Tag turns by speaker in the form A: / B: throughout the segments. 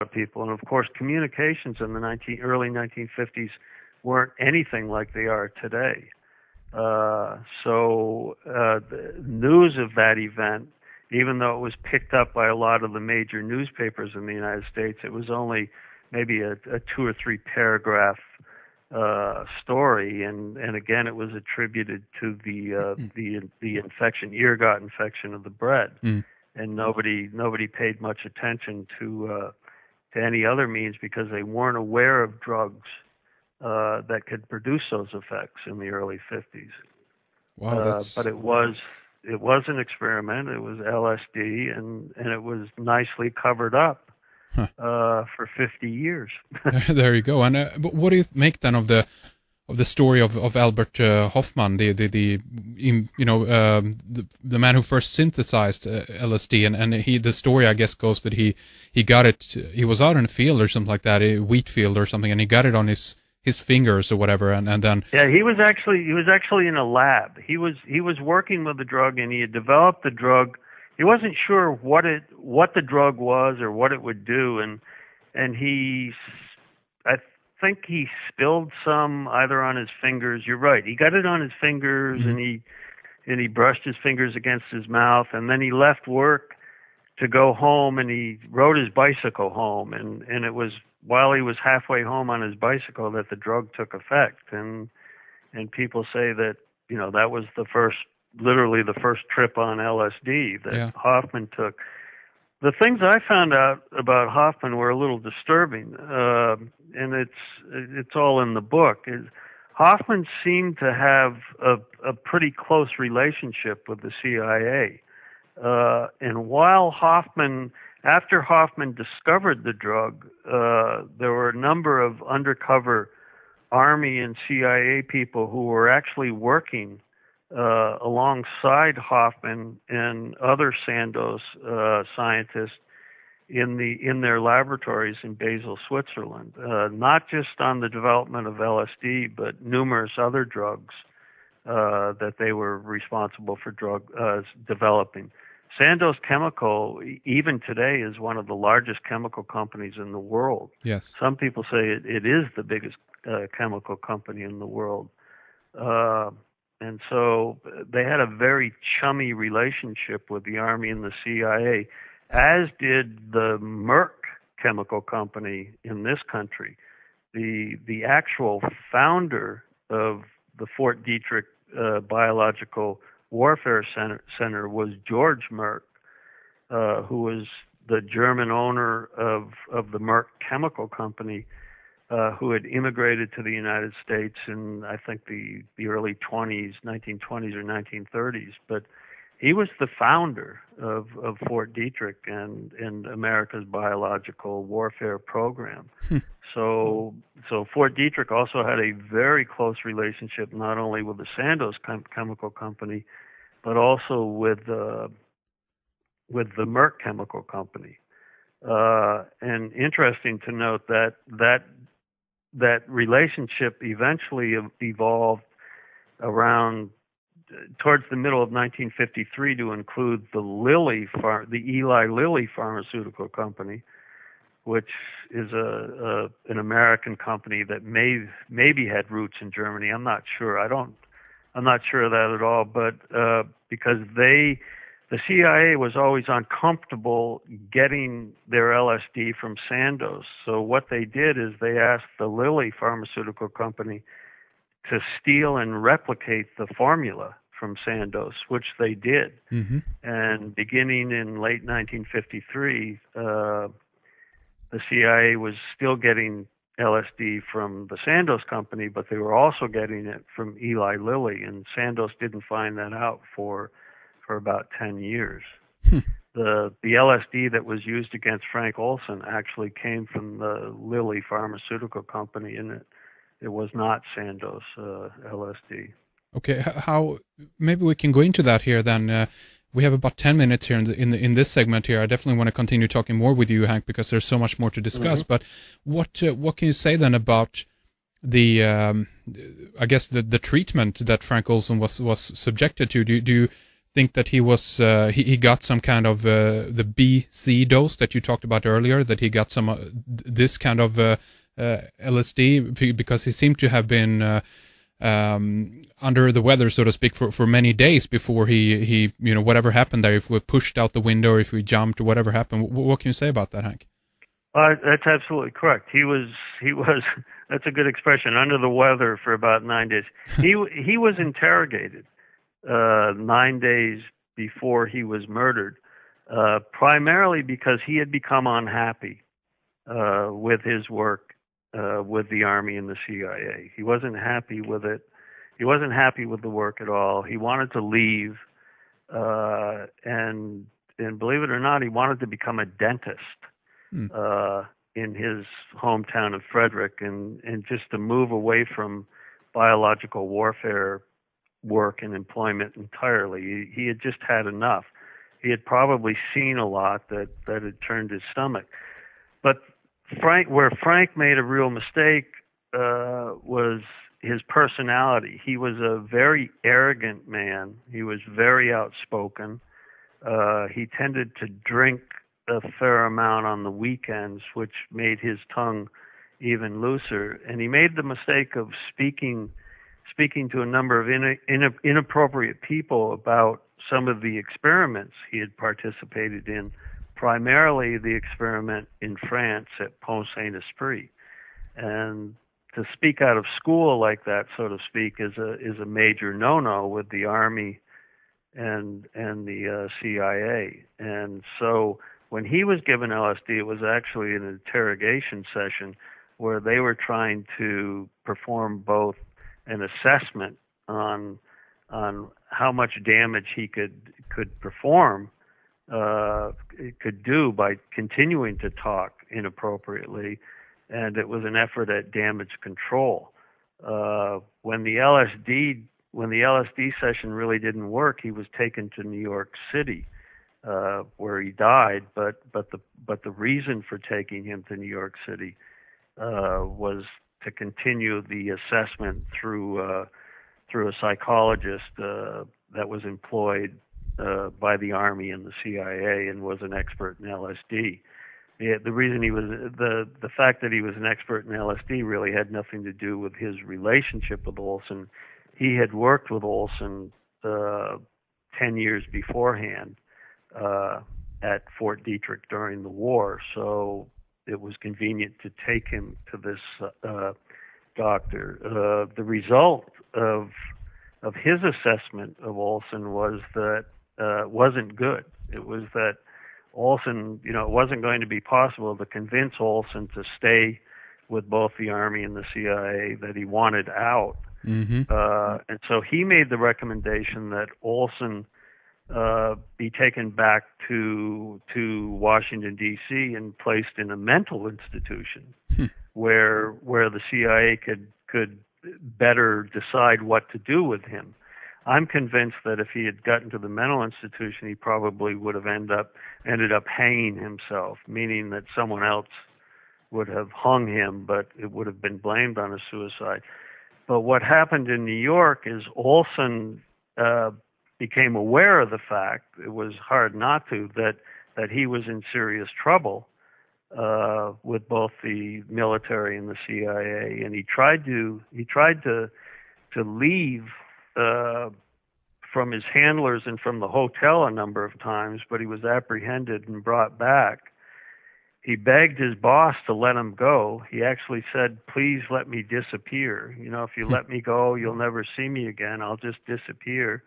A: of people. And of course, communications in the early 1950s weren't anything like they are today. So the news of that event, even though it was picked up by a lot of the major newspapers in the United States, it was only maybe a 2 or 3 paragraph story, and again, it was attributed to the infection, ergot infection of the bread, and nobody paid much attention to any other means because they weren't aware of drugs that could produce those effects in the early 50s.
B: Wow,
A: but it was an experiment. It was LSD, and it was nicely covered up for 50 years.
B: There you go. And but what do you make then of the story of Albert Hofmann, the man who first synthesized LSD, and the story I guess goes that he got it. He was out in a field or something like that, a wheat field or something, and he got it on his fingers or whatever, and then
A: he was actually in a lab. He was working with the drug, and he had developed the drug. He wasn't sure what the drug was or what it would do, and I think he spilled some either on his fingers. You're right. He got it on his fingers, and he brushed his fingers against his mouth, and then he left work to go home, and he rode his bicycle home, and it was while he was halfway home on his bicycle that the drug took effect, and people say that that was literally the first trip on LSD that Hoffman took. The things I found out about Hoffman were a little disturbing, and it's all in the book. Hoffman seemed to have a pretty close relationship with the CIA, and while after Hoffman discovered the drug, there were a number of undercover Army and CIA people who were actually working alongside Hoffman and other Sandoz scientists in their laboratories in Basel, Switzerland, not just on the development of LSD, but numerous other drugs that they were responsible for developing. Sandoz Chemical, even today, is one of the largest chemical companies in the world.
B: Yes.
A: Some people say it is the biggest chemical company in the world. And so they had a very chummy relationship with the Army and the CIA, as did the Merck chemical company in this country. The actual founder of the Fort Detrick Biological Warfare Center was George Merck, who was the German owner of the Merck Chemical Company, who had immigrated to the United States in, I think, the early 1920s or 1930s. But he was the founder of Fort Detrick and America's biological warfare program. So Fort Detrick also had a very close relationship not only with the Sandoz Chemical Company, but also with the Merck Chemical Company. And interesting to note that relationship eventually evolved around towards the middle of 1953 to include the Eli Lilly Pharmaceutical Company, which is an American company that maybe had roots in Germany. I'm not sure. I'm not sure of that at all. But because the CIA was always uncomfortable getting their LSD from Sandoz. So what they did is they asked the Lilly Pharmaceutical Company to steal and replicate the formula from Sandoz, which they did. Mm-hmm. And beginning in late 1953, the CIA was still getting LSD from the Sandoz company, but they were also getting it from Eli Lilly, and Sandoz didn't find that out for about 10 years. The LSD that was used against Frank Olson actually came from the Lilly Pharmaceutical Company, and it was not Sandoz LSD.
B: Okay, how maybe we can go into that here then. We have about 10 minutes here in this segment here. I definitely want to continue talking more with you, Hank, because there's so much more to discuss. Mm-hmm. But what can you say then about the I guess the treatment that Frank Olson was subjected to? Do you think that he was he got some kind of the BC dose that you talked about earlier, that he got some this kind of LSD, because he seemed to have been under the weather, so to speak, for many days before he whatever happened there, if we pushed out the window, if we jumped, or whatever happened. What can you say about that, Hank?
A: That's absolutely correct. He was that's a good expression, under the weather for about 9 days. He was interrogated 9 days before he was murdered, primarily because he had become unhappy with his work with the Army and the CIA. He wasn't happy with it. He wasn't happy with the work at all. He wanted to leave, and believe it or not, he wanted to become a dentist in his hometown of Frederick, and just to move away from biological warfare work and employment entirely. He had just had enough. He had probably seen a lot that had turned his stomach. But where Frank made a real mistake was his personality. He was a very arrogant man. He was very outspoken. He tended to drink a fair amount on the weekends, which made his tongue even looser. And he made the mistake of speaking to a number of inappropriate people about some of the experiments he had participated in, primarily the experiment in France at Pont Saint-Esprit. And to speak out of school like that, so to speak, is a major no-no with the Army and the CIA. And so when he was given LSD, it was actually an interrogation session where they were trying to perform both an assessment on how much damage he could perform, could do by continuing to talk inappropriately, and it was an effort at damage control. When the LSD session really didn't work, he was taken to New York City, where he died. But the reason for taking him to New York City was to continue the assessment through a psychologist that was employed by the Army and the CIA and was an expert in LSD. The reason he was the fact that he was an expert in LSD really had nothing to do with his relationship with Olson. He had worked with Olson 10 years beforehand at Fort Detrick during the war, so it was convenient to take him to this doctor. The result of his assessment of Olson was that wasn't good. It was that Olson, it wasn't going to be possible to convince Olson to stay with both the Army and the CIA, that he wanted out. Mm-hmm. And so he made the recommendation that Olson be taken back to Washington, D.C. and placed in a mental institution where the CIA could better decide what to do with him. I'm convinced that if he had gotten to the mental institution, he probably would have ended up hanging himself, meaning that someone else would have hung him, but it would have been blamed on a suicide. But what happened in New York is Olson became aware of the fact, it was hard not to, that he was in serious trouble with both the military and the CIA, and he tried to leave from his handlers and from the hotel a number of times, but he was apprehended and brought back. He begged his boss to let him go. He actually said, "Please let me disappear. If you let me go, you'll never see me again. I'll just disappear."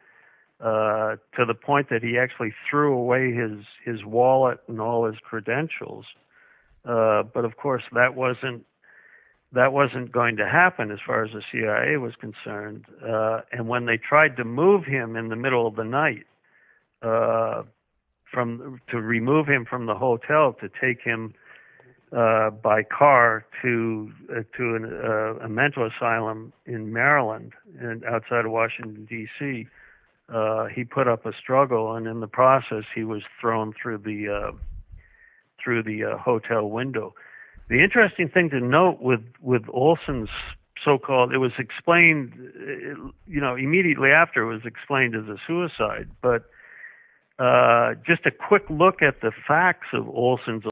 A: To the point that he actually threw away his wallet and all his credentials. But of course, that wasn't going to happen as far as the CIA was concerned. And when they tried to move him in the middle of the night, to remove him from the hotel, to take him by car to a mental asylum in Maryland and outside of Washington, D.C., he put up a struggle, and in the process, he was thrown through the hotel window. The interesting thing to note with Olson's so-called, it was explained, immediately after it was explained as a suicide, but just a quick look at the facts of Olson's